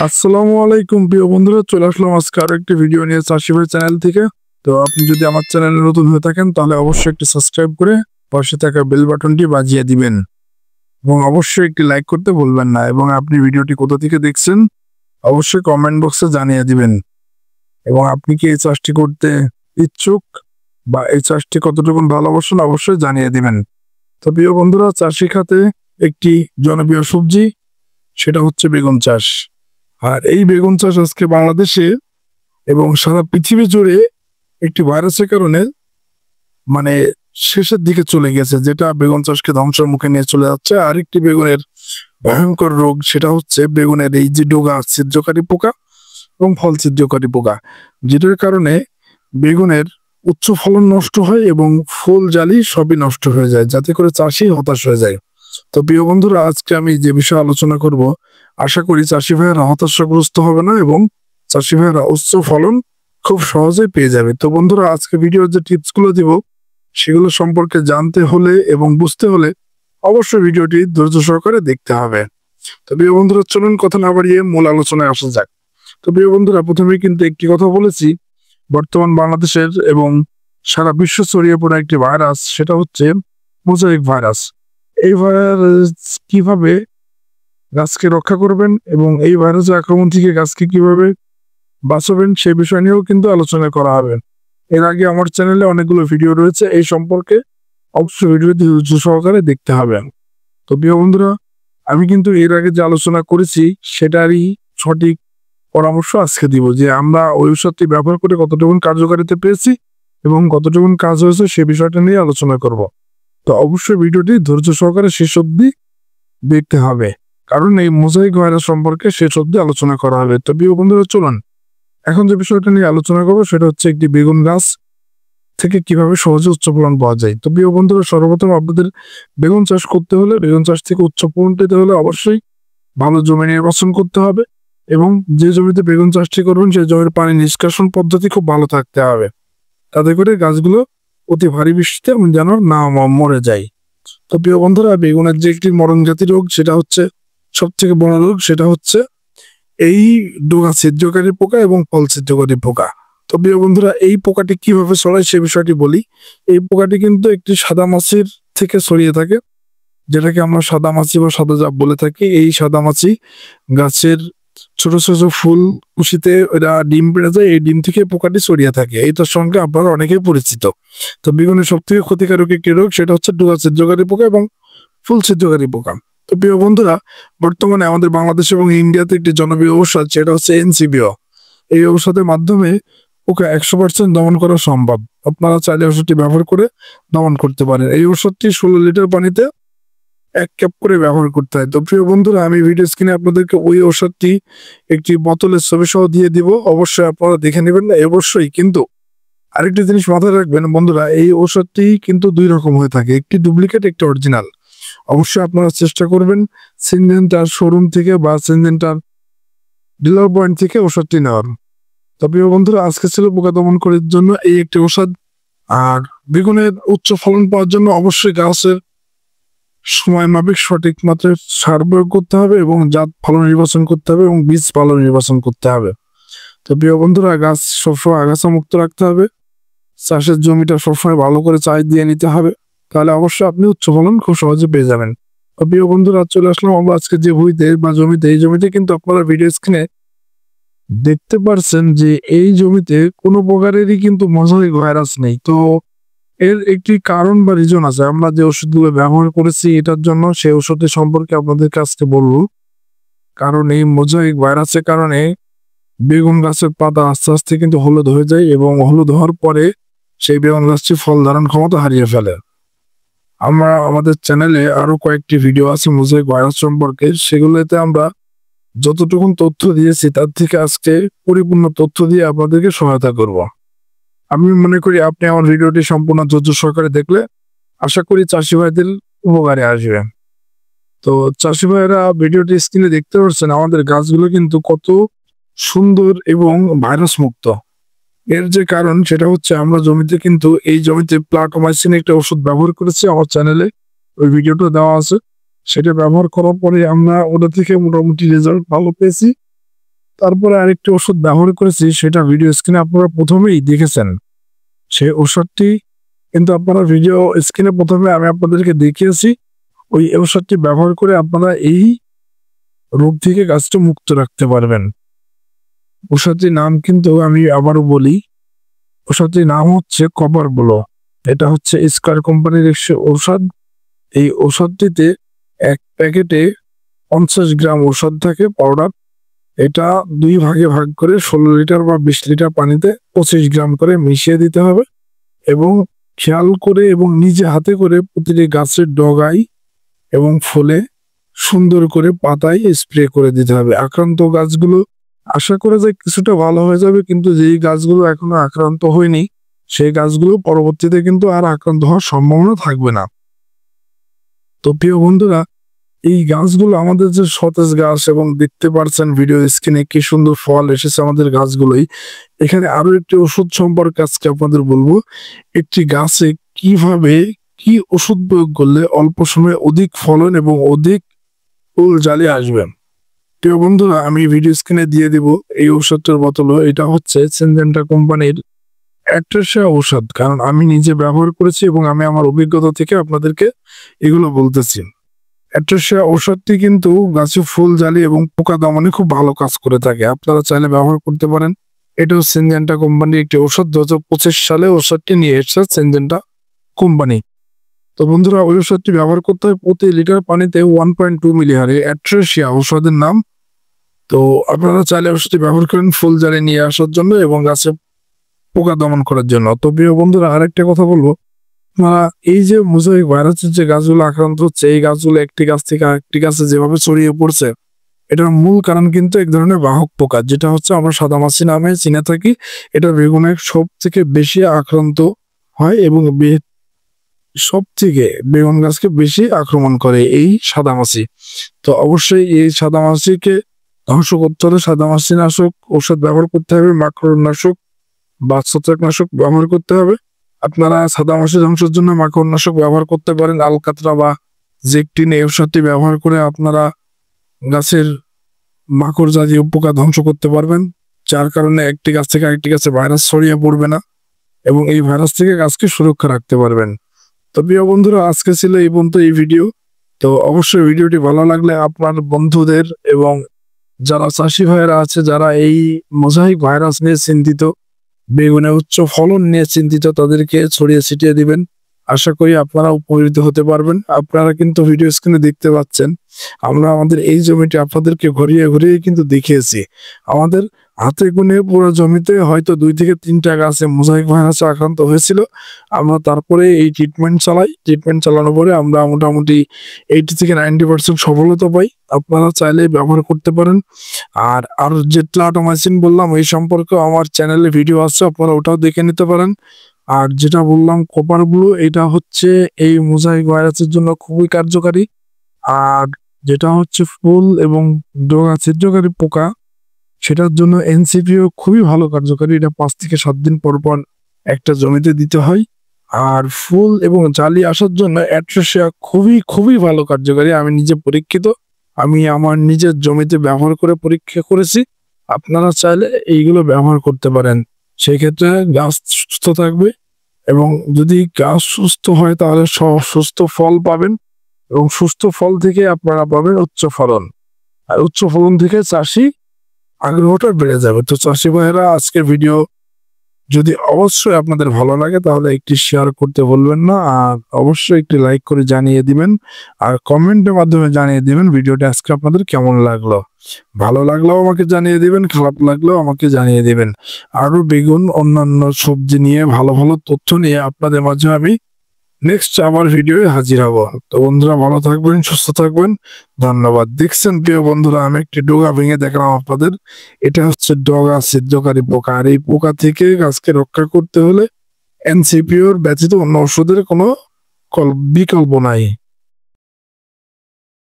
আসসালামু আলাইকুম প্রিয় বন্ধুরা, চলে আসলাম আজকে আরো একটি ভিডিও নিয়ে চাষি ভাই চ্যানেল থেকে। তো আপনি যদি আমার চ্যানেলে নতুন হয়ে থাকেন তাহলে অবশ্যই একটি সাবস্ক্রাইব করে পাশে থাকা বেল বাটনটি বাজিয়ে দিবেন এবং অবশ্যই একটি লাইক করতে ভুলবেন না। এবং আপনি ভিডিওটি কোথা থেকে দেখছেন অবশ্যই কমেন্ট বক্সে জানিয়ে দিবেন। এবং আপনি কি এই চাষটি করতে ইচ্ছুক বা এই চাষটি কতটুকু ভালোবাসেন অবশ্যই জানিয়ে দিবেন। তো প্রিয় বন্ধুরা, চাষি খাতে একটি জনপ্রিয় সবজি সেটা হচ্ছে বেগুন চাষ। আর এই বেগুন চাষ আজকে বাংলাদেশে এবং সারা পৃথিবী জুড়ে একটি ভাইরাসের কারণে মানে শেষের দিকে চলে গেছে, যেটা বেগুন চাষকে ধ্বংসের মুখে নিয়ে চলে যাচ্ছে। আরেকটি বেগুনের ভয়ঙ্কর রোগ সেটা হচ্ছে বেগুনের এই যে ডোগা ছিদ্রকারী পোকা এবং ফল ছিদ্রকারী পোকা, যেটার কারণে বেগুনের উচ্চ ফলন নষ্ট হয় এবং ফুল জালি সবই নষ্ট হয়ে যায়, যাতে করে চাষি হতাশ হয়ে যায়। তো প্রিয় বন্ধুরা, আজকে আমি যে বিষয়ে আলোচনা করব, আশা করি চাষি ভাইয়েরা হতাশাগ্রস্ত হবে না এবং চাষি ভাইয়েরা উচ্চ ফলন খুব সহজেই পেয়ে যাবে। তো বন্ধুরা, আজকে ভিডিওর যে টিপস গুলো দিব সেগুলো সম্পর্কে জানতে হলে এবং বুঝতে হলে অবশ্যই ভিডিওটি ধৈর্য সহকারে দেখতে হবে। তো প্রিয় বন্ধুরা, চলুন কথা না বাড়িয়ে মূল আলোচনায় আসা যাক। তো প্রিয় বন্ধুরা, প্রথমে কিন্তু একটি কথা বলেছি, বর্তমান বাংলাদেশের এবং সারা বিশ্ব ছড়িয়ে পড়া একটি ভাইরাস সেটা হচ্ছে মোজাইক ভাইরাস। এই ভাইরাস কিভাবে গাছকে রক্ষা করবেন এবং এই ভাইরাসের আক্রমণ থেকে গাছকে কিভাবে বাঁচাবেন সেই বিষয় নিয়েও কিন্তু আলোচনা করা হবে। এর আগে আমার চ্যানেলে অনেকগুলো ভিডিও রয়েছে এই সম্পর্কে, অবশ্যই ভিডিওটি ধৈর্য সহকারে দেখতে হবে। তো প্রিয় বন্ধুরা, আমি কিন্তু এর আগে যে আলোচনা করেছি সেটারই সঠিক পরামর্শ আজকে দিব, যে আমরা ওই ওষুধটি ব্যবহার করে কতটুকু কার্যকারিতা পেয়েছি এবং কতটুকু কাজ হয়েছে সে বিষয়টা নিয়ে আলোচনা করব। তো অবশ্যই ভিডিওটি ধৈর্য সহকারে শেষ অবধি দেখতে হবে, কারণ এই মোজাইক ভাইরাস সম্পর্কে শেষ অবধি আলোচনা করা হবে। তো প্রিয় বন্ধুরা, চলুন এখন যে বিষয়টা নিয়ে আলোচনা করবো সেটা হচ্ছে একটি বেগুন গাছ থেকে কিভাবে সহজে উচ্চ ফলন পাওয়া যায়। তো প্রিয় বন্ধুরা, সর্বপ্রথম আপনাদের বেগুন চাষ করতে হলে, বেগুন চাষ থেকে উচ্চ ফলন পেতে হলে অবশ্যই ভালো জমি নির্বাচন করতে হবে এবং যে জমিতে বেগুন চাষটি করবেন সেই জমির পানি নিষ্কাশন পদ্ধতি খুব ভালো থাকতে হবে, তাতে করে গাছগুলো অতি ভারী বৃষ্টিতে যেন না মরে যায়। তো প্রিয় বন্ধুরা, বেগুনের যে একটি মরণ জাতি রোগ সেটা হচ্ছে সব থেকে বড় রোগ, সেটা হচ্ছে এই ডোগা ছিদ্রকারী পোকা এবং ফল ছিদ্রকারী পোকা। তো প্রিয় বন্ধুরা, এই পোকাটি কিভাবে ছড়ায় সে বিষয়টি বলি। এই পোকাটি কিন্তু একটি সাদা মাছির থেকে ছড়িয়ে থাকে, যেটাকে আমরা সাদা মাছি বা সাদা জাপ বলে থাকি। এই সাদা মাছি গাছের ছোট ছোট ফুল কুশিতে এরা ডিম পেড়ে যায়, এই ডিম থেকে পোকাটি ছড়িয়ে থাকে। এইটার সঙ্গে আপনারা অনেকেই পরিচিত। তো বেগুনের সব থেকে ক্ষতিকারক একটি রোগ সেটা হচ্ছে ডোগা ছিদ্রকারী পোকা এবং ফুল ছিদ্রকারী পোকা। তো প্রিয় বন্ধুরা, বর্তমানে আমাদের বাংলাদেশ এবং ইন্ডিয়াতে একটি জনপ্রিয় ঔষধ সেটা হচ্ছে এনসিবিও। এই ঔষধের মাধ্যমে ওকে 100% দমন করা সম্ভব। আপনারা চাইলে ওষুধটি ব্যবহার করে দমন করতে পারেন। এই ওষুধটি 16 লিটার পানিতে 1 কাপ করে ব্যবহার করতে হয়। তো প্রিয় বন্ধুরা, আমি ভিডিও স্ক্রিনে আপনাদেরকে ওই ওষুধটি একটি বোতলের ছবি সহ দিয়ে দিব, অবশ্যই আপনারা দেখে নেবেন না। অবশ্যই কিন্তু আরেকটি জিনিস মাথায় রাখবেন বন্ধুরা, এই ওষুধটি কিন্তু 2 রকম হয়ে থাকে, একটি ডুপ্লিকেট একটি অরিজিনাল। অবশ্যই আপনারা চেষ্টা করবেন সিনজেন্টার শোরুম থেকে বা সিনজেন্টার ডিলার পয়েন্ট থেকে ওষুধটি নেওয়ার। তো প্রিয় বন্ধুরা, আজকে ছিল পোকা দমন করার জন্য এই একটি ওষুধ। আর বেগুনের উচ্চ ফলন পাওয়ার জন্য অবশ্যই গাছের সময় মাফিক সঠিক মাত্রায় সার প্রয়োগ করতে হবে এবং জাত ফলন নির্বাচন করতে হবে এবং বীজ ফলন নির্বাচন করতে হবে। তো প্রিয় বন্ধুরা, গাছ সবসময় আগাছা মুক্ত রাখতে হবে, চাষের জমিটা সবসময় ভালো করে চাষ দিয়ে নিতে হবে, তাহলে অবশ্যই আপনি উচ্চ ফলন খুব সহজে পেয়ে যাবেন। তো প্রিয় বন্ধুরা, চলে আসলাম আমরা আজকে যে ভুঁইতে বা জমিতে। এই জমিতে কিন্তু আপনারা ভিডিও স্ক্রিনে দেখতে পারছেন যে এই জমিতে কোনো প্রকারেরই কিন্তু মোজাইক ভাইরাস নেই। তো এর একটি কারণ বা রিজন আছে, আমরা যে ওষুধগুলো ব্যবহার করেছি এটার জন্য সেই ওষুধের সম্পর্কে আপনাদের কাছে বলবো। কারণ এই মোজাইক ভাইরাসের কারণে বেগুন গাছের পাতা আস্তে আস্তে কিন্তু হলুদ হয়ে যায় এবং হলুদ হওয়ার পরে সেই বেগুন গাছটি ফল ধারণ ক্ষমতা হারিয়ে ফেলে। আমরা আমাদের চ্যানেলে আরো কয়েকটি ভিডিও আছে মোজাইক ভাইরাস সম্পর্কে, সেগুলোতে আমরা যতটুকু তথ্য দিয়েছি তার থেকে আজকে পরিপূর্ণ তথ্য দিয়ে আপনাদেরকে সহায়তা করব। আমি মনে করি আপনি আমার ভিডিওটি সম্পূর্ণ ধৈর্য সহকারে দেখলে আশা করি চাষি ভাইদের উপকারে আসবে। তো চাষি ভাইরা ভিডিওটি স্ক্রিনে দেখতে পাচ্ছেন আমাদের গাছগুলো কিন্তু কত সুন্দর এবং ভাইরাস মুক্ত। এর যে কারণ সেটা হচ্ছে আমরা জমিতে কিন্তু এই জমিতে প্লাটোমাইসিন একটা ওষুধ ব্যবহার করেছি, আমার চ্যানেলে ওই ভিডিওটা দেওয়া আছে। সেটা ব্যবহার করার পরে আমরা ওটা থেকে মোটামুটি রেজাল্ট ভালো পেয়েছি তারপরে আরেকটি ওষুধ ব্যবহার করেছি, সেটা ভিডিও স্ক্রিনে আপনারা প্রথমেই দেখেছেন। সেই ওষুধটি কিন্তু আপনারা ভিডিও স্ক্রিনে প্রথমে আমি আপনাদেরকে দেখিয়েছি। ওই ওষুধটি ব্যবহার করে আপনারা এই রোগ থেকে গাছটা মুক্ত রাখতে পারবেন। ওষুধটির নাম কিন্তু আমি আবারও বলি, ওষুধটির নাম হচ্ছে কপার ব্লু। এটা হচ্ছে স্কয়ার কোম্পানির একটি ঔষধ। এই ঔষধটিতে এক প্যাকেটে 50 গ্রাম ওষুধ থাকে পাউডার। এটা 2 ভাগে ভাগ করে 16 লিটার বা 20 লিটার পানিতে 25 গ্রাম করে মিশিয়ে দিতে হবে এবং খেয়াল করে এবং নিজে হাতে করে প্রতিটি গাছের ডগায় এবং ফুলে সুন্দর করে পাতায় স্প্রে করে দিতে হবে। আক্রান্ত গাছগুলো আশা করে যে কিছুটা ভালো হয়ে যাবে, কিন্তু যেই গাছগুলো এখনো আক্রান্ত হয়নি সেই গাছগুলো পরবর্তীতে কিন্তু আর আক্রান্ত হওয়ার সম্ভাবনা থাকবে না। তো প্রিয় বন্ধুরা, এই গাছগুলো আমাদের যে সতেজ গাছ এবং দেখতে পাচ্ছেন ভিডিও স্ক্রিনে কি সুন্দর ফল এসেছে আমাদের গাছগুলোই। এখানে আরো একটি ওষুধ সম্পর্কে আজকে আপনাদের বলবো, একটি গাছে কিভাবে কি ওষুধ প্রয়োগ করলে অল্প সময়ে অধিক ফলন এবং অধিক ফুল জালি আসবে। প্রিয় বন্ধুরা, আমি ভিডিও স্ক্রিনে দিয়ে দিব এই ওষুধটার বোতল। এটা হচ্ছে সিনজেন্টা কোম্পানির অ্যাট্রেসিয়া ঔষধ, কারণ আমি নিজে ব্যবহার করেছি এবং আমি আমার অভিজ্ঞতা থেকে আপনাদেরকে এগুলো বলতেছি। অ্যাট্রেসিয়া ঔষধটি কিন্তু গাছে ফুল জালি এবং পোকা দমনে খুব ভালো কাজ করে থাকে। আপনারা চাইলে ব্যবহার করতে পারেন। এটাও সিনজেন্টা কোম্পানির একটি ঔষধ। 2025 সালে ওষুধটি নিয়ে এসেছে সিনজেন্টা কোম্পানি। তো বন্ধুরা, ওই ওষুধটি ব্যবহার করতে হয় প্রতি লিটার পানিতে 1.2 মিলি হারে। অ্যাট্রেসিয়া ঔষধের নাম। তো আপনারা চাইলে ওষুধটি ব্যবহার করেন ফুল জালি নিয়ে আসার জন্য এবং গাছে পোকা দমন করার জন্য। তো প্রিয় বন্ধুরা, আরেকটা কথা বলবো, এই যে মোজাইক ভাইরাসের যে গাছগুলো আক্রান্ত হচ্ছে, এই গাছগুলো একটি গাছ থেকে আরেকটি গাছে যেভাবে ছড়িয়ে পড়ছে, এটার মূল কারণ কিন্তু এক ধরনের বাহক পোকা, যেটা হচ্ছে আমরা সাদামাছি নামে চিনে থাকি। এটা বেগুনের সব থেকে বেশি আক্রান্ত হয় এবং সব থেকে বেগুন গাছকে বেশি আক্রমণ করে এই সাদামাছি। তো অবশ্যই এই সাদামাছিকে ধ্বংস করতে হলে সাদামাছি নাশক ঔষধ ব্যবহার করতে হবে, মাকড় নাশক বা ছত্রাকনাশক ব্যবহার করতে হবে। আপনারা সাদামাছি ধ্বংসের জন্য মাকড়নাশক ব্যবহার করতে পারেন আলকাতরা বা জেকটিন। এই ওষুধটি ব্যবহার করে আপনারা গাছের মাকড় জাতীয় পোকা ধ্বংস করতে পারবেন, যার কারণে একটি গাছ থেকে আরেকটি গাছে ভাইরাস ছড়িয়ে পড়বে না এবং এই ভাইরাস থেকে গাছকে সুরক্ষা রাখতে পারবেন। তো প্রিয় বন্ধুরা, আজকে ছিল এই পর্যন্ত এই ভিডিও। তো অবশ্যই ভিডিওটি ভালো লাগলে আপনার বন্ধুদের এবং যারা চাষি ভাইয়েরা আছে, যারা এই মোজাইক ভাইরাস নিয়ে চিন্তিত, বেগুনে উচ্চ ফলন নিয়ে চিন্তিত, তাদেরকে ছড়িয়ে ছিটিয়ে দিবেন। আশা করি আপনারা উপকৃত হতে পারবেন। আপনারা কিন্তু ভিডিও স্ক্রিনে দেখতে পাচ্ছেন, আমরা আমাদের এই জমিটি আপনাদেরকে ঘুরিয়ে ঘুরিয়ে কিন্তু দেখিয়েছি। আমাদের হাতে গুনে পুরো জমিতে হয়তো 2 থেকে 3টা গাছে মোজাইক ভাইরাসে আক্রান্ত হয়েছিল। আমরা তারপরে এই ট্রিটমেন্ট চালাই। ট্রিটমেন্ট চালানোর পরে আমরা মোটামুটি 80 থেকে 90% সফলতা পাই। আপনারা চাইলে ব্যবহার করতে পারেন। আর যে ক্লাটোমাইসিন বললাম, এই সম্পর্কে আমার চ্যানেলে ভিডিও আছে, আপনারা ওটাও দেখে নিতে পারেন। আর যেটা বললাম কপার ব্লু, এটা হচ্ছে এই মোজাইক ভাইরাসের জন্য খুবই কার্যকারী। আর যেটা হচ্ছে ফুল এবং ডগা ছিদ্রকারী পোকা, সেটার জন্য এনসিপিও খুবই ভালো কার্যকারী। এটা 5 থেকে 7 দিন পর পর একটা জমিতে দিতে হয়। আর ফুল এবং জালি আসার জন্য অ্যাট্রেসিয়া খুবই খুবই ভালো কার্যকারী। আমি নিজে পরীক্ষিত, আমি আমার নিজের জমিতে ব্যবহার করে পরীক্ষা করেছি। আপনারা চাইলে এইগুলো ব্যবহার করতে পারেন, সেই ক্ষেত্রে গাছ সুস্থ থাকবে এবং যদি গাছ সুস্থ হয় তাহলে সুস্থ ফল পাবেন এবং সুস্থ ফল থেকে আপনারা পাবেন উচ্চ ফলন। আর উচ্চ ফলন থেকে চাষি আগ্রহটা বেড়ে যাবে। তো চাষি ভাইয়েরা, আজকের ভিডিও যদি অবশ্যই আপনাদের ভালো লাগে তাহলে একটি শেয়ার করতে ভুলবেন না, আর অবশ্যই একটি লাইক করে জানিয়ে দিবেন আর কমেন্টের মাধ্যমে জানিয়ে দিবেন ভিডিওটা আজকে আপনাদের কেমন লাগলো। ভালো লাগলেও আমাকে জানিয়ে দিবেন, খারাপ লাগলেও আমাকে জানিয়ে দিবেন। আরো বেগুন অন্যান্য সবজি নিয়ে ভালো ভালো তথ্য নিয়ে আপনাদের মাঝে আমি নেক্সট আমার ভিডিও হাজির হব। তো বন্ধুরা, ভালো থাকবেন, সুস্থ থাকবেন, ধন্যবাদ। দেখছেন প্রিয় বন্ধুরা, আমি একটি ডগা ভেঙে দেখলাম আপনাদের। এটা হচ্ছে ডগা ছিদ্রকারী পোকা। আর এই পোকা থেকে গাছকে রক্ষা করতে হলে এনসিপিওর ব্যতীত অন্য ওষুধের কোনো বিকল্প নাই।